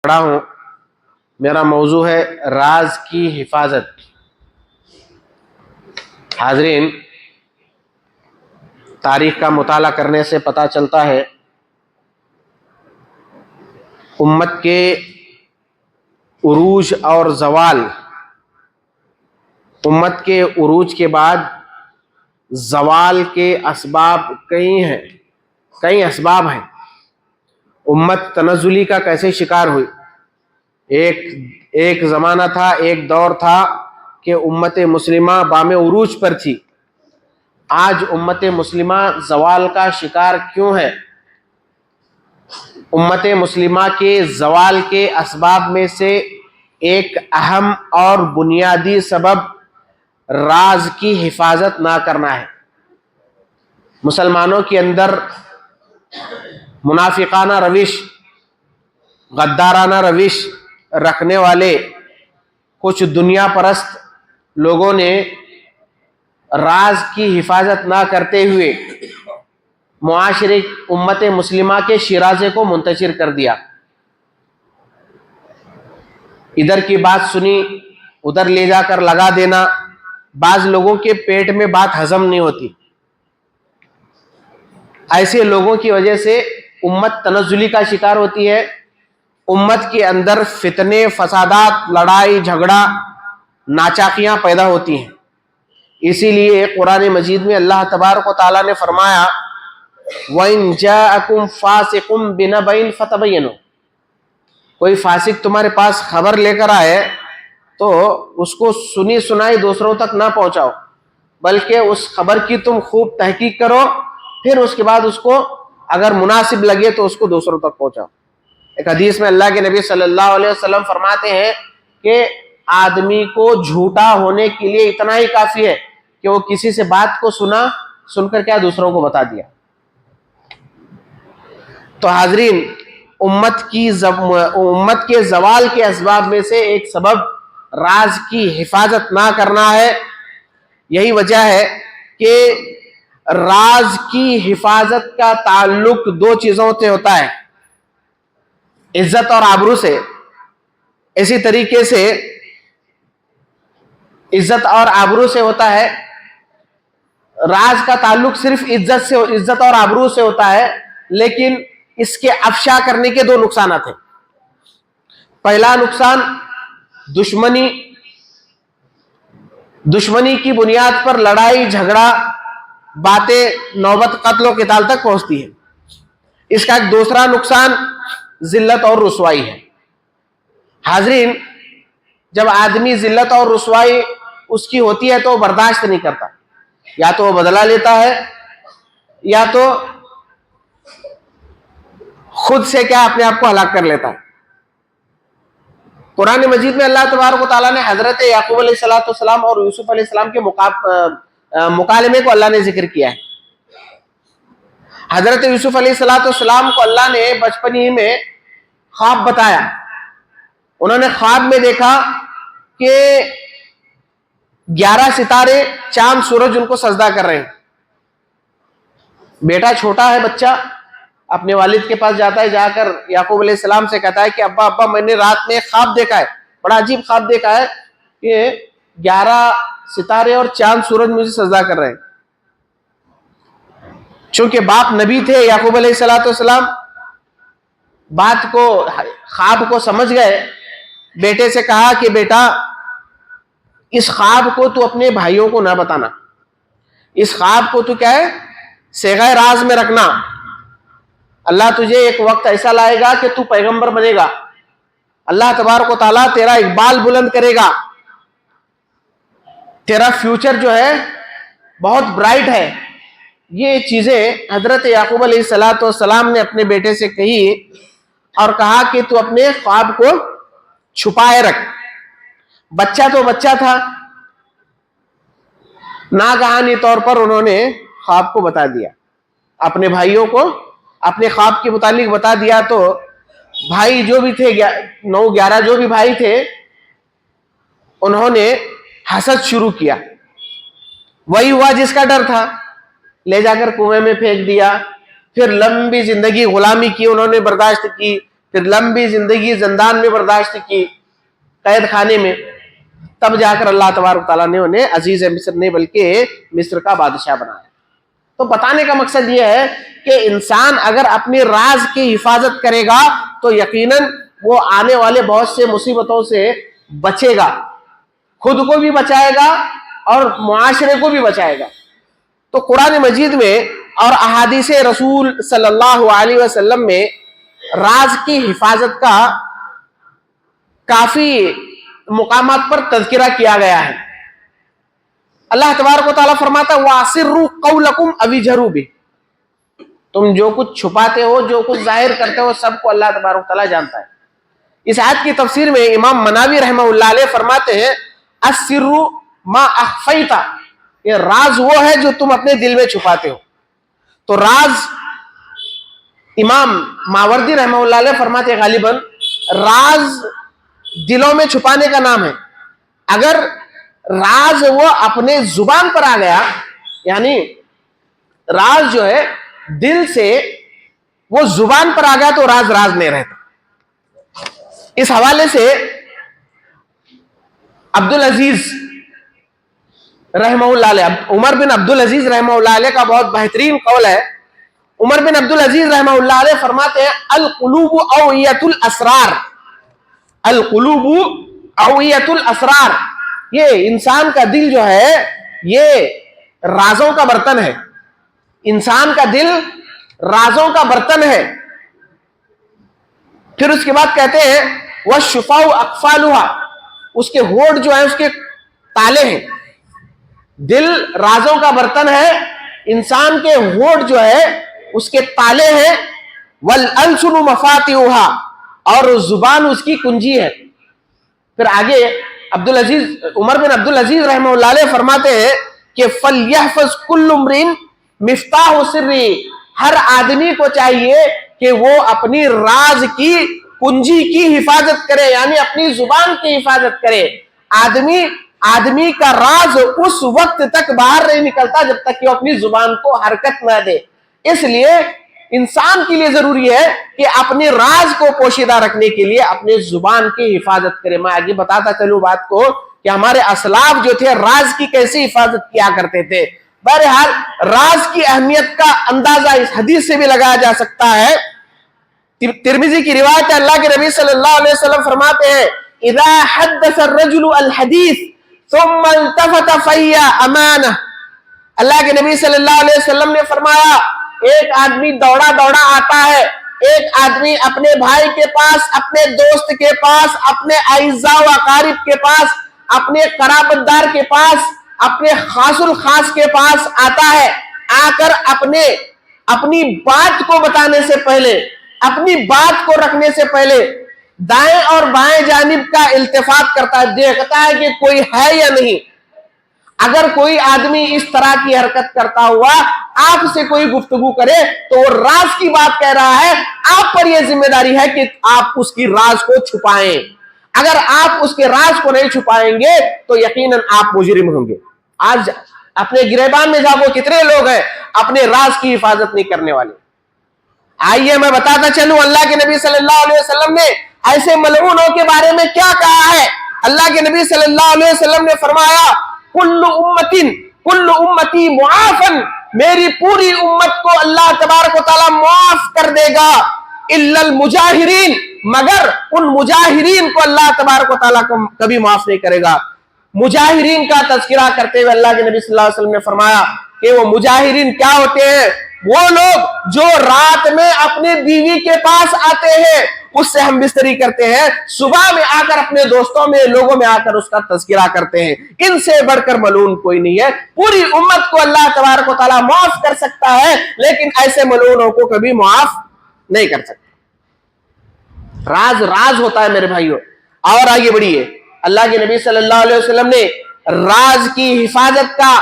پڑھا ہوں. میرا موضوع ہے راز کی حفاظت. حاضرین، تاریخ کا مطالعہ کرنے سے پتہ چلتا ہے امت کے عروج اور زوال، امت کے عروج کے بعد زوال کے اسباب کئی اسباب ہیں. امت تنزلی کا کیسے شکار ہوئی؟ ایک زمانہ تھا، ایک دور تھا کہ امت مسلمہ بام عروج پر تھی. آج امت مسلمہ زوال کا شکار کیوں ہے؟ امت مسلمہ کے زوال کے اسباب میں سے ایک اہم اور بنیادی سبب راز کی حفاظت نہ کرنا ہے. مسلمانوں کے اندر منافقانہ روش، غدارانہ روش رکھنے والے کچھ دنیا پرست لوگوں نے راز کی حفاظت نہ کرتے ہوئے معاشرے امت مسلمہ کے شیرازے کو منتشر کر دیا. ادھر کی بات سنی ادھر لے جا کر لگا دینا. بعض لوگوں کے پیٹ میں بات ہضم نہیں ہوتی. ایسے لوگوں کی وجہ سے امت تنزلی کا شکار ہوتی ہے. امت کے اندر فتنے، فسادات، لڑائی جھگڑا، ناچاقیاں پیدا ہوتی ہیں. اسی لیے قرآن مجید میں اللہ تبارک و تعالیٰ نے فرمایا وَإِن جَاءَكُمْ فَاسِقٌ بِنَبَإٍ فَتَبَيَّنُوا. کوئی فاسق تمہارے پاس خبر لے کر آئے تو اس کو سنی سنائی دوسروں تک نہ پہنچاؤ، بلکہ اس خبر کی تم خوب تحقیق کرو، پھر اس کے بعد اس کو اگر مناسب لگے تو اس کو دوسروں تک پہنچاؤ. ایک حدیث میں اللہ کے نبی صلی اللہ علیہ وسلم فرماتے ہیں کہ آدمی کو جھوٹا ہونے کے لیے اتنا ہی کافی ہے کہ وہ کسی سے بات کو سن کر کیا دوسروں کو بتا دیا. تو حاضرین، امت کے زوال کے اسباب میں سے ایک سبب راز کی حفاظت نہ کرنا ہے. یہی وجہ ہے کہ راز کی حفاظت کا تعلق دو چیزوں سے ہوتا ہے، عزت اور آبرو سے. اسی طریقے سے عزت اور آبرو سے ہوتا ہے. راز کا تعلق صرف عزت اور آبرو سے ہوتا ہے، لیکن اس کے افشا کرنے کے دو نقصانات ہیں. پہلا نقصان دشمنی کی بنیاد پر لڑائی جھگڑا، باتیں نوبت قتل و قتال تک پہنچتی ہے. اس کا ایک دوسرا نقصان ذلت اور رسوائی ہے. حاضرین، جب آدمی ذلت اور رسوائی اس کی ہوتی ہے تو وہ برداشت نہیں کرتا، یا تو وہ بدلہ لیتا ہے یا تو خود سے اپنے آپ کو ہلاک کر لیتا ہے. قرآن مجید میں اللہ تبارک و تعالیٰ نے حضرت یعقوب علیہ السلام اور یوسف علیہ السلام کے مکالمے کو اللہ نے ذکر کیا ہے. حضرت یوسف علیہ السلام کو اللہ نے بچپن ہی میں خواب بتایا. انہوں نے خواب میں دیکھا کہ 11 ستارے، چاند، سورج ان کو سجدہ کر رہے ہیں. بیٹا چھوٹا ہے، بچہ اپنے والد کے پاس جاتا ہے، جا کر یعقوب علیہ السلام سے کہتا ہے کہ ابا میں نے رات میں ایک خواب دیکھا ہے، بڑا عجیب خواب دیکھا ہے کہ 11 ستارے اور چاند، سورج مجھے سجدہ کر رہے ہیں. چونکہ باپ نبی تھے یعقوب علیہ السلام، بات کو، خواب کو سمجھ گئے. بیٹے سے کہا کہ بیٹا اس خواب کو تو اپنے بھائیوں کو نہ بتانا، اس خواب کو تو صیغہ راز میں رکھنا. اللہ تجھے ایک وقت ایسا لائے گا کہ تو پیغمبر بنے گا، اللہ تبارک و تعالیٰ تیرا اقبال بلند کرے گا، تیرا فیوچر جو ہے بہت برائٹ ہے. یہ چیزیں حضرت یعقوب علیہ السلام نے اپنے بیٹے سے کہی اور کہا کہ تو اپنے خواب کو چھپائے رکھ. بچہ تو بچہ تھا، ناگہانی طور پر انہوں نے خواب کو بتا دیا، اپنے بھائیوں کو اپنے خواب کے متعلق بتا دیا. تو بھائی جو بھی تھے 9-11 جو بھی بھائی تھے، انہوں نے حسد شروع کیا. وہی ہوا جس کا ڈر تھا، لے جا کر کنویں میں پھینک دیا. پھر لمبی زندگی غلامی کی انہوں نے برداشت کی، پھر لمبی زندگی زندان میں برداشت کی، قید خانے میں، تب جا کر اللہ تبارک تعالیٰ نے انہیں عزیز مصر نہیں بلکہ مصر کا بادشاہ بنایا۔ تو بتانے کا مقصد یہ ہے کہ انسان اگر اپنی راز کی حفاظت کرے گا تو یقیناً وہ آنے والے بہت سے مصیبتوں سے بچے گا، خود کو بھی بچائے گا اور معاشرے کو بھی بچائے گا۔ تو قرآن مجید میں اور احادیث رسول صلی اللہ علیہ وسلم میں راز کی حفاظت کا کافی مقامات پر تذکرہ کیا گیا ہے۔ اللہ تبارک و تعالیٰ فرماتا ہے وَأَسِرُّوا قَوْلَكُمْ أَوِ اجْهَرُوا بِهِ، تم جو کچھ چھپاتے ہو، جو کچھ ظاہر کرتے ہو، سب کو اللہ تبارک و تعالیٰ جانتا ہے۔ اس آیت کی تفسیر میں امام مناوی رحمہ اللہ علیہ فرماتے ہیں السر ما اخفیت، یہ راز وہ ہے جو تم اپنے دل میں چھپاتے ہو۔ تو راز، امام ماوردی رحمہ اللہ علیہ فرماتے ہیں غالباً راز دلوں میں چھپانے کا نام ہے۔ اگر راز وہ اپنے زبان پر آ گیا، یعنی راز جو ہے دل سے وہ زبان پر آ گیا تو راز راز نہیں رہتا۔ اس حوالے سے عبدالعزیز رحمہ اللہ علیہ، عمر بن عبدالعزیز رحمہ اللہ علیہ کا بہت بہترین قول ہے۔ عمر بن عبدالعزیز رحمہ اللہ علیہ فرماتے ہیں القلوب اوعیۃ الاسرار، القلوب اوعیۃ الاسرار، یہ انسان کا دل جو ہے یہ رازوں کا برتن ہے، انسان کا دل رازوں کا برتن ہے۔ پھر اس کے بعد کہتے ہیں وَالشُّفَاءُ أَقْفَالُهَا، اس کے ہونٹ جو ہیں اس کے تالے ہیں۔ دل رازوں کا برتن ہے، انسان کے ہونٹ جو ہے اس کے تالے ہیں۔ وَالْأَلْسُنُ مَفَاتِحُهَا، اور زبان اس کی کنجی ہے۔ پھر آگے عمر بن عبدالعزیز رحمہ اللہ علیہ فرماتے ہیں کہ فَلْيَحْفَظْ كُلُّ امْرِئٍ مِفْتَاحُ سِرِّهِ، ہر آدمی کو چاہیے کہ وہ اپنی راز کی کنجی کی حفاظت کرے، یعنی اپنی زبان کی حفاظت کرے۔ آدمی کا راز اس وقت تک باہر نہیں نکلتا جب تک کہ وہ اپنی زبان کو حرکت نہ دے۔ اس لیے انسان کے لیے ضروری ہے کہ اپنے راز کو پوشیدہ رکھنے کے لیے اپنے زبان کی حفاظت کرے۔ میں آگے بتاتا چلوں بات کو کہ ہمارے اسلاف جو تھے راز کی کیسی حفاظت کیا کرتے تھے۔ بہرحال راز کی اہمیت کا اندازہ اس حدیث سے بھی لگایا جا سکتا ہے۔ ترمذی کی روایت ہے، اللہ کے نبی صلی اللہ علیہ وسلم فرماتے ہیں اذا حدث الرجل الحدیث ثم التفت فهي امانہ، اللہ کے نبی صلی اللہ علیہ وسلم نے فرمایا ایک آدمی دوڑا دوڑا آتا ہے، ایک آدمی اپنے بھائی کے پاس، اپنے دوست کے پاس، اپنے اعزاء و اقارب کے پاس، اپنے قرابت دار کے پاس، اپنے خاص الخاص کے پاس آتا ہے، آ کر اپنی بات کو بتانے سے پہلے، اپنی بات کو رکھنے سے پہلے دائیں اور بائیں جانب کا التفات کرتا ہے، دیکھتا ہے کہ کوئی ہے یا نہیں۔ اگر کوئی آدمی اس طرح کی حرکت کرتا ہوا آپ سے کوئی گفتگو کرے تو وہ راز کی بات کہہ رہا ہے، آپ پر یہ ذمہ داری ہے کہ آپ اس کی راز کو چھپائیں۔ اگر آپ اس کے راز کو نہیں چھپائیں گے تو یقیناً آپ مجرم ہوں گے۔ آج اپنے گریبان میں جاگو کتنے لوگ ہیں اپنے راز کی حفاظت نہیں کرنے والے۔ آئیے میں بتاتا چلوں اللہ کے نبی صلی اللہ علیہ وسلم نے ایسے ملعونوں کے بارے میں کیا کہا ہے۔ اللہ کے نبی صلی اللہ علیہ وسلم نے فرمایا کل امتی معافن، میری پوری امت کو اللہ تبارک و تعالی معاف کر دے گا، الا المجاہرین، مگر ان مجاہرین کو اللہ تبارک و تعالی کو کبھی معاف نہیں کرے گا۔ مجاہرین کا تذکرہ کرتے ہوئے اللہ کے نبی صلی اللہ علیہ وسلم نے فرمایا کہ وہ مجاہرین کیا ہوتے ہیں؟ وہ لوگ جو رات میں اپنے بیوی کے پاس آتے ہیں، اس سے ہم بستری کرتے ہیں، صبح میں آ کر اپنے دوستوں میں، لوگوں میں آ کر اس کا تذکرہ کرتے ہیں، ان سے بڑھ کر ملعون کوئی نہیں ہے۔ پوری امت کو اللہ تبارک و تعالیٰ معاف کر سکتا ہے لیکن ایسے ملعونوں کو کبھی معاف نہیں کر سکتا۔ راز راز ہوتا ہے میرے بھائیوں۔ اور آگے بڑھیے، اللہ کے نبی صلی اللہ علیہ وسلم نے راز کی حفاظت کا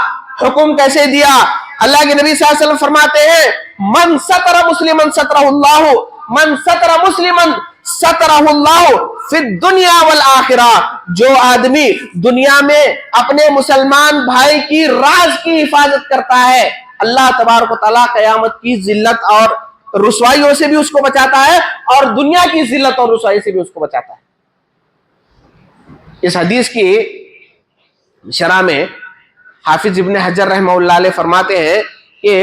حکم کیسے دیا؟ اللہ کے نبی صلی اللہ علیہ وسلم فرماتے ہیں من ستر مسلمن سترہ اللہ، من ستر مسلمن سترہ اللہ فی الدنیا والآخرہ، جو آدمی دنیا میں اپنے مسلمان بھائی کی راز کی حفاظت کرتا ہے، اللہ تبارک و تعالیٰ قیامت کی ذلت اور رسوائیوں سے بھی اس کو بچاتا ہے اور دنیا کی ذلت اور رسوائی سے بھی اس کو بچاتا ہے. اس حدیث کی شرح میں حافظ ابن حجر رحمہ اللہ علیہ فرماتے ہیں کہ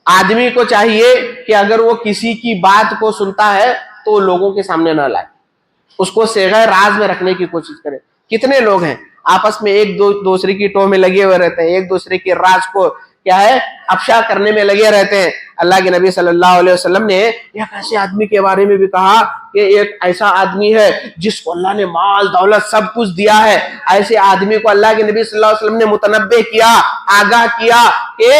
آدمی کو چاہیے کہ اگر وہ کسی کی بات کو سنتا ہے تو وہ لوگوں کے سامنے نہ لائے, اس کو صیغہ راز میں رکھنے کی کوشش کرے. کتنے لوگ ہیں آپس میں ایک دوسرے کی ٹو میں لگے ہوئے رہتے ہیں, ایک دوسرے کے راز کو کیا ہے افشا کرنے میں لگے رہتے ہیں. اللہ کے نبی صلی اللہ علیہ وسلم نے ایک ایسے آدمی کے بارے میں بھی کہا کہ ایک ایسا آدمی ہے جس کو اللہ نے مال دولت سب کچھ دیا ہے. ایسے آدمی کو اللہ کے نبی صلی اللہ علیہ وسلم نے متنبہ کیا, آگاہ کیا کہ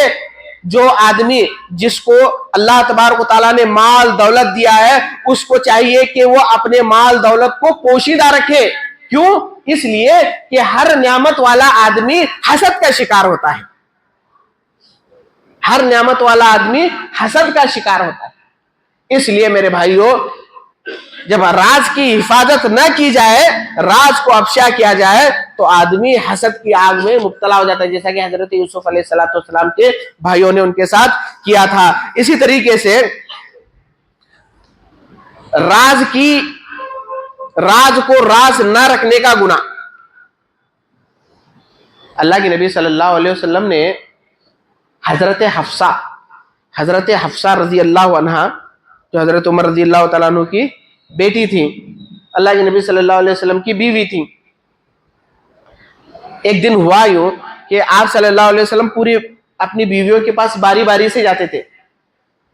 جو آدمی جس کو اللہ تبارک و تعالیٰ نے مال دولت دیا ہے اس کو چاہیے کہ وہ اپنے مال دولت کو پوشیدہ رکھے. کیوں؟ اس لیے کہ ہر نعمت والا آدمی حسد کا شکار ہوتا ہے. ہر نعمت والا آدمی حسد کا شکار ہوتا ہے. اس لیے میرے بھائیوں, جب راز کی حفاظت نہ کی جائے, راز کو افشا کیا جائے تو آدمی حسد کی آگ میں مبتلا ہو جاتا ہے, جیسا کہ حضرت یوسف علیہ السلام کے بھائیوں نے ان کے ساتھ کیا تھا. اسی طریقے سے راز کو راز نہ رکھنے کا گناہ, اللہ کے نبی صلی اللہ علیہ وسلم نے حضرت حفصہ رضی اللہ عنہ جو حضرت عمر رضی اللہ تعالیٰ عنہ کی بیٹی تھی, اللہ کے نبی صلی اللہ علیہ وسلم کی بیوی تھی. ایک دن ہوا یوں کہ آپ صلی اللہ علیہ وسلم پوری اپنی بیویوں کے پاس باری باری سے جاتے تھے.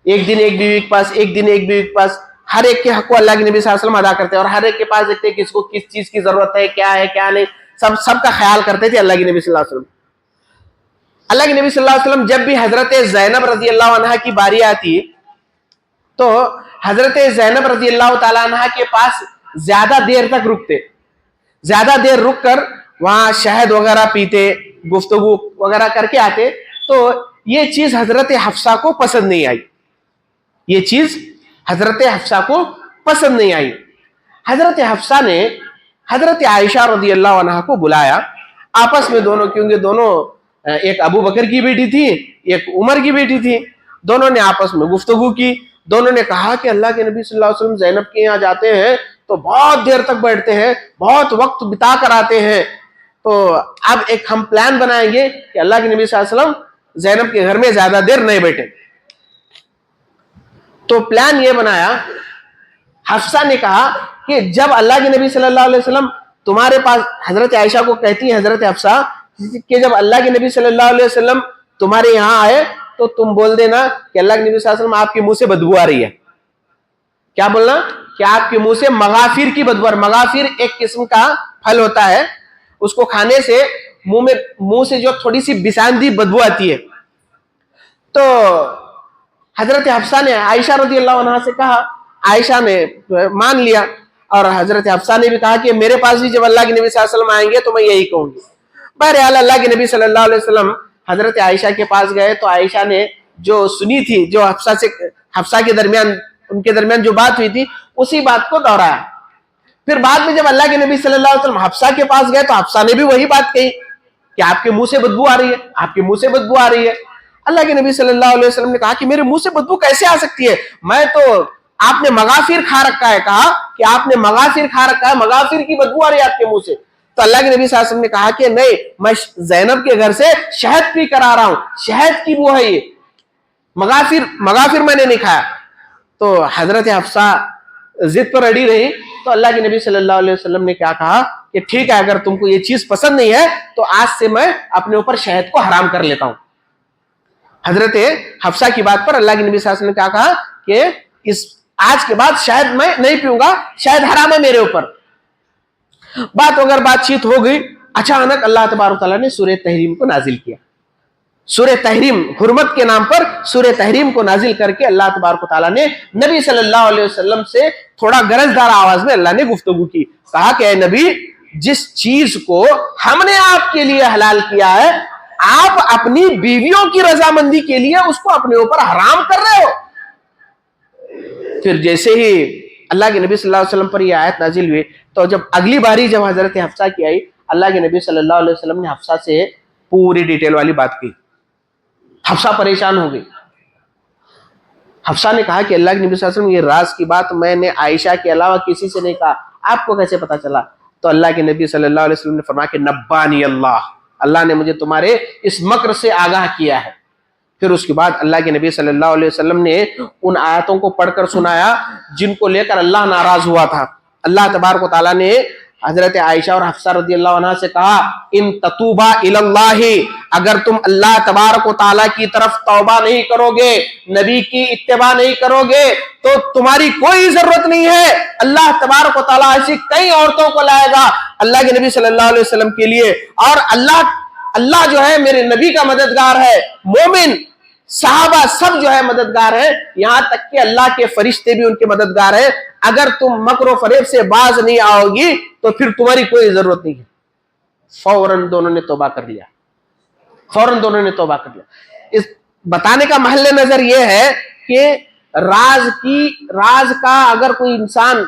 ایک دن ایک بیوی کے پاس, ایک دن ایک بیوی کے پاس, ہر ایک کے حق کو اللہ کے نبی صلی اللہ علیہ وسلم ادا کرتے اور ہر ایک کے پاس دیکھتے کس کو کس چیز کی ضرورت ہے کیا نہیں, سب کا خیال کرتے تھے اللہ کے نبی صلی اللہ علیہ وسلم. اللہ کے نبی صلی اللہ علیہ وسلم جب بھی حضرت زینب رضی اللہ عنہ کی باری آتی تو حضرت زینب رضی اللہ تعالیٰ عنہ کے پاس زیادہ دیر تک رکتے, زیادہ دیر رک کر وہاں شہد وغیرہ پیتے, گفتگو وغیرہ کر کے آتے. تو یہ چیز حضرت حفصہ کو پسند نہیں آئی, یہ چیز حضرت حفصہ کو پسند نہیں آئی. حضرت حفصہ نے حضرت عائشہ رضی اللہ عنہ کو بلایا آپس میں دونوں, کیونکہ دونوں ایک ابو بکر کی بیٹی تھی ایک عمر کی بیٹی تھی, دونوں نے آپس میں گفتگو کی. دونوں نے کہا کہ اللہ کے نبی صلی اللہ علیہ وسلم زینب کے یہاں جاتے ہیں تو بہت دیر تک بیٹھتے ہیں, بہت وقت بتا کر آتے ہیں. تو اب ایک ہم پلان بنائیں گے کہ اللہ کے نبی صلی اللہ علیہ وسلم زینب کے گھر میں زیادہ دیر نہیں بیٹھے. تو پلان یہ بنایا, حفصہ نے کہا کہ جب اللہ کے نبی صلی اللہ علیہ وسلم تمہارے پاس, حضرت عائشہ کو کہتی ہے حضرت حفصہ کہ جب اللہ کے نبی صلی اللہ علیہ وسلم تمہارے یہاں آئے تو تم بول دینا کہ اللہ کے نبی صلی اللہ علیہ وسلم آپ کے منہ سے بدبو آ رہی ہے. کیا بولنا؟ کہ آپ کے منہ سے مغافیر کی بدبو. مغافیر ایک قسم کا پھل ہوتا ہے, اس کو کھانے سے منہ سے جو تھوڑی سی بساندی بدبو آتی ہے. تو حضرت حفصہ نے عائشہ رضی اللہ عنہ سے کہا, عائشہ نے مان لیا اور حضرت حفصہ نے بھی کہا کہ میرے پاس بھی جب اللہ کے نبی صلی اللہ علیہ وسلم آئیں گے تو میں یہی کہوں گی. بہرحال اللہ کے نبی صلی اللہ علیہ وسلم حضرت عائشہ کے پاس گئے تو عائشہ نے جو سنی تھی, جو حفصہ کے درمیان ان کے درمیان جو بات ہوئی تھی اسی بات کو دہرایا. پھر بعد میں جب اللہ کے نبی صلی اللہ علیہ وسلم حفصہ کے پاس گئے تو حفصہ نے بھی وہی بات کہی کہ آپ کے منہ سے بدبو آ رہی ہے, آپ کے منہ سے بدبو آ رہی ہے. اللہ کے نبی صلی اللہ علیہ وسلم نے کہا کہ میرے منہ سے بدبو کیسے آ سکتی ہے, میں تو آپ نے مغافیر کھا رکھا ہے. کہا کہ آپ نے مغافیر کھا رکھا ہے, مغافیر کی بدبو آ رہی ہے آپ کے منہ سے. تو اللہ کے نبی صلی اللہ علیہ وسلم نے کہا کہ نہیں, میں زینب کے گھر سے شہد پی کر آ رہا ہوں, شہد کی بو ہے یہ, مغافر میں نے نہیں کھایا. تو حضرت حفصہ ضد پر اڑی رہی تو اللہ کے نبی صلی اللہ علیہ وسلم نے کیا کہا کہ ٹھیک ہے, اگر تم کو یہ چیز پسند نہیں ہے تو آج سے میں اپنے اوپر شہد کو حرام کر لیتا ہوں. حضرت حفصہ کی بات پر اللہ کے نبی صلی اللہ علیہ وسلم نے کیا کہا کہ آج کے بعد شہد میں نہیں پیوں گا, شہد حرام ہے میرے اوپر. بات چیت ہو گئی, اچانک اللہ تبارک تعالیٰ نے سورہ تحریم کو نازل کیا. سورہ تحریم, حرمت کے نام پر سورہ تحریم کو نازل کر کے اللہ تبارک تعالیٰ نے نبی صلی اللہ علیہ وسلم سے تھوڑا گرجدار آواز میں اللہ نے گفتگو کی. کہا کہ اے نبی, جس چیز کو ہم نے آپ کے لیے حلال کیا ہے آپ اپنی بیویوں کی رضامندی کے لیے اس کو اپنے اوپر حرام کر رہے ہو. پھر جیسے ہی اللہ کے نبی صلی اللہ علیہ وسلم پر یہ آیت نازل ہوئی تو جب اگلی باری جب حضرت حفصہ کی آئی, اللہ کے نبی صلی اللہ علیہ وسلم نے حفصہ سے پوری ڈیٹیل والی بات کی. حفصہ پریشان ہو گئی. حفصہ نے کہا کہ اللہ کے نبی صلی اللہ علیہ وسلم یہ راز کی بات میں نے عائشہ کے علاوہ کسی سے نہیں کہا، آپ کو کیسے پتا چلا؟ تو اللہ کے نبی صلی اللہ علیہ وسلم نے فرمایا کہ نبانی اللہ نے مجھے تمہارے اس مکر سے آگاہ کیا ہے۔ پھر اس کے بعد اللہ کے نبی صلی اللہ علیہ وسلم نے ان آیتوں کو پڑھ کر سنایا جن کو لے کر اللہ ناراض ہوا تھا۔ اللہ تبارک و تعالیٰ نے حضرت عائشہ اور حفصہ رضی اللہ عنہ سے کہا ان تتوبا الی اللہ، اگر تم اللہ تبارک و تعالیٰ کی طرف توبہ نہیں کرو گے، نبی کی اتباع نہیں کرو گے، تو تمہاری کوئی ضرورت نہیں ہے، اللہ تبارک و تعالیٰ ایسی کئی عورتوں کو لائے گا اللہ کے نبی صلی اللہ علیہ وسلم کے لیے، اور اللہ جو ہے میرے نبی کا مددگار ہے، مومن صحابہ سب جو ہے مددگار ہیں، یہاں تک کہ اللہ کے فرشتے بھی ان کے مددگار ہیں۔ اگر تم مکر و فریب سے باز نہیں آؤ گی تو پھر تمہاری کوئی ضرورت نہیں ہے۔ فوراً دونوں نے توبہ کر لیا، اس بتانے کا محل نظر یہ ہے کہ راز کا اگر کوئی انسان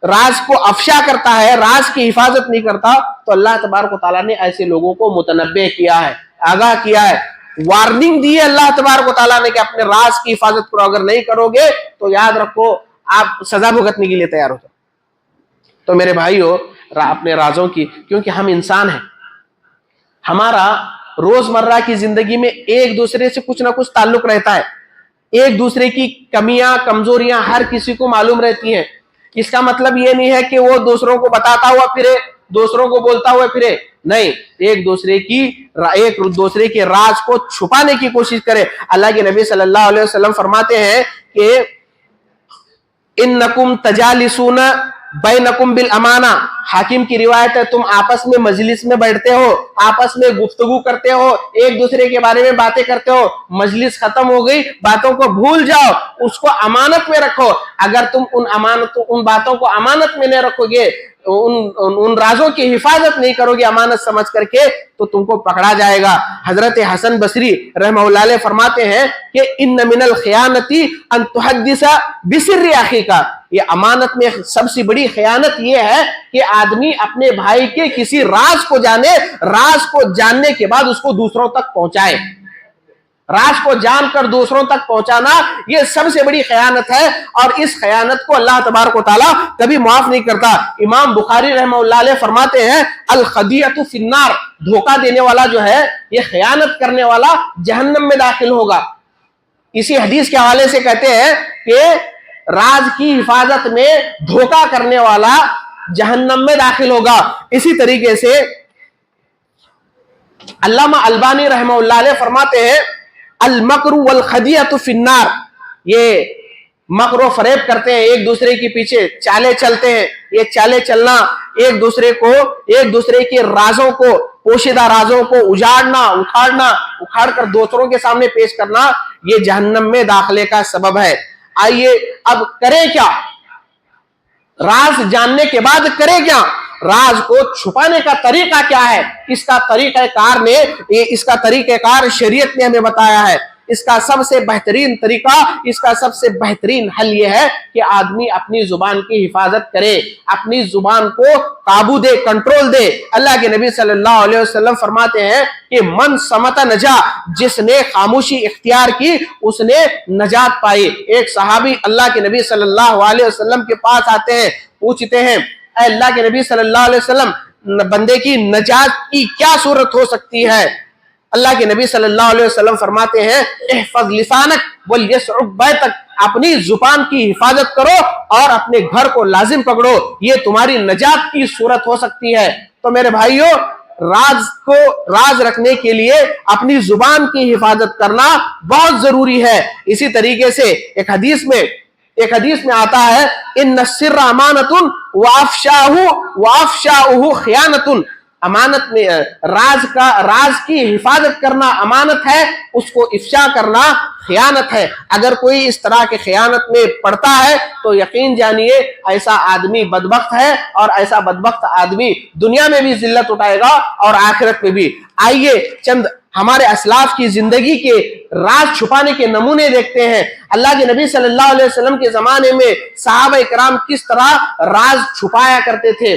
راز کو افشا کرتا ہے، راز کی حفاظت نہیں کرتا، تو اللہ تبارک و تعالیٰ نے ایسے لوگوں کو متنبہ کیا ہے، آگاہ کیا ہے، وارننگ دی ہے اللہ تبارک و تعالیٰ نے کہ اپنے راز کی حفاظت کرو، اگر نہیں کرو گے تو یاد رکھو آپ سزا بھگتنے کے لیے تیار ہو جاؤ۔ تو میرے بھائیو، اپنے رازوں کی، کیونکہ ہم انسان ہیں، ہمارا روزمرہ کی زندگی میں ایک دوسرے سے کچھ نہ کچھ تعلق رہتا ہے، ایک دوسرے کی کمیاں کمزوریاں ہر کسی کو معلوم رہتی ہیں۔ اس کا مطلب یہ نہیں ہے کہ وہ دوسروں کو بتاتا ہوا پھرے، دوسروں کو بولتا ہوا پھرے، نہیں، ایک دوسرے کے راز کو چھپانے کی کوشش کرے۔ اللہ کے نبی صلی اللہ علیہ وسلم فرماتے ہیں کہ انکم تجالسون بینکم بالامانہ، حاکم کی روایت ہے، تم آپس میں مجلس میں بیٹھتے ہو، آپس میں گفتگو کرتے ہو، ایک دوسرے کے بارے میں باتیں کرتے ہو، مجلس ختم ہو گئی، باتوں کو بھول جاؤ، اس کو امانت میں رکھو۔ اگر تم ان باتوں کو امانت میں نہیں رکھو گے، ان رازوں کی حفاظت نہیں کرو گے امانت سمجھ کر کے، تو تم کو پکڑا جائے گا۔ حضرت حسن بصری رحمہ اللہ علیہ فرماتے ہیں کہ ان من الخیانتی ان تحدث بسر اخیک، یہ امانت میں سب سے بڑی خیانت یہ ہے کہ آدمی اپنے بھائی کے کسی راز کو جانے، راز کو جاننے کے بعد اس کو دوسروں تک پہنچائے۔ راز کو جان کر دوسروں تک پہنچانا یہ سب سے بڑی خیانت ہے، اور اس خیانت کو اللہ تبارک و تعالیٰ کبھی معاف نہیں کرتا۔ امام بخاری رحمہ اللہ علیہ فرماتے ہیں الخدیعۃ فی النار، دھوکہ دینے والا جو ہے، یہ خیانت کرنے والا جہنم میں داخل ہوگا۔ اسی حدیث کے حوالے سے کہتے ہیں کہ راز کی حفاظت میں دھوکہ کرنے والا جہنم میں داخل ہوگا۔ اسی طریقے سے علامہ البانی رحمہ اللہ علیہ فرماتے ہیں المکر والخدیعۃ فی النار، یہ مکر و فریب کرتے ہیں، ایک دوسرے کے پیچھے چالیں چلتے ہیں، یہ چالیں چلنا، ایک دوسرے کے رازوں کو، پوشیدہ رازوں کو اجاڑنا، اکھاڑ کر دوسروں کے سامنے پیش کرنا، یہ جہنم میں داخلے کا سبب ہے۔ آئیے اب کریں کیا؟ راز جاننے کے بعد کریں کیا؟ راز کو چھپانے کا طریقہ کیا ہے؟ اس کا طریقہ کار شریعت نے ہمیں بتایا ہے۔ اس کا سب سے بہترین طریقہ، اس کا سب سے بہترین حل یہ ہے کہ آدمی اپنی زبان کی حفاظت کرے، اپنی زبان کو قابو دے، کنٹرول دے۔ اللہ کے نبی صلی اللہ علیہ وسلم فرماتے ہیں کہ من صمت نجا، جس نے خاموشی اختیار کی اس نے نجات پائی۔ ایک صحابی اللہ کے نبی صلی اللہ علیہ وسلم کے پاس آتے ہیں، پوچھتے ہیں اے اللہ کے نبی صلی اللہ علیہ وسلم، بندے کی نجات کی کیا صورت ہو سکتی ہے؟ اللہ کے نبی صلی اللہ علیہ وسلم فرماتے ہیں احفظ لسانک ولیسعک بیتک، اپنی زبان کی حفاظت کرو اور اپنے گھر کو لازم پکڑو، یہ تمہاری نجات کی صورت ہو سکتی ہے۔ تو میرے بھائیو، راز رکھنے کے لیے اپنی زبان کی حفاظت کرنا بہت ضروری ہے۔ اسی طریقے سے ایک حدیث میں آتا ہے ان السر امانۃ وافشاؤہ خیانۃ، امانت میں راز کی حفاظت کرنا امانت ہے، اس کو افشا کرنا خیانت ہے۔ اگر کوئی اس طرح کے خیانت میں پڑتا ہے تو یقین جانیے ایسا آدمی بدبخت ہے، اور ایسا بدبخت آدمی دنیا میں بھی ذلت اٹھائے گا اور آخرت میں بھی۔ آئیے چند ہمارے اسلاف کی زندگی کے راز چھپانے کے نمونے دیکھتے ہیں۔ اللہ کے نبی صلی اللہ علیہ وسلم کے زمانے میں صحابہ کرام کس طرح راز چھپایا کرتے تھے۔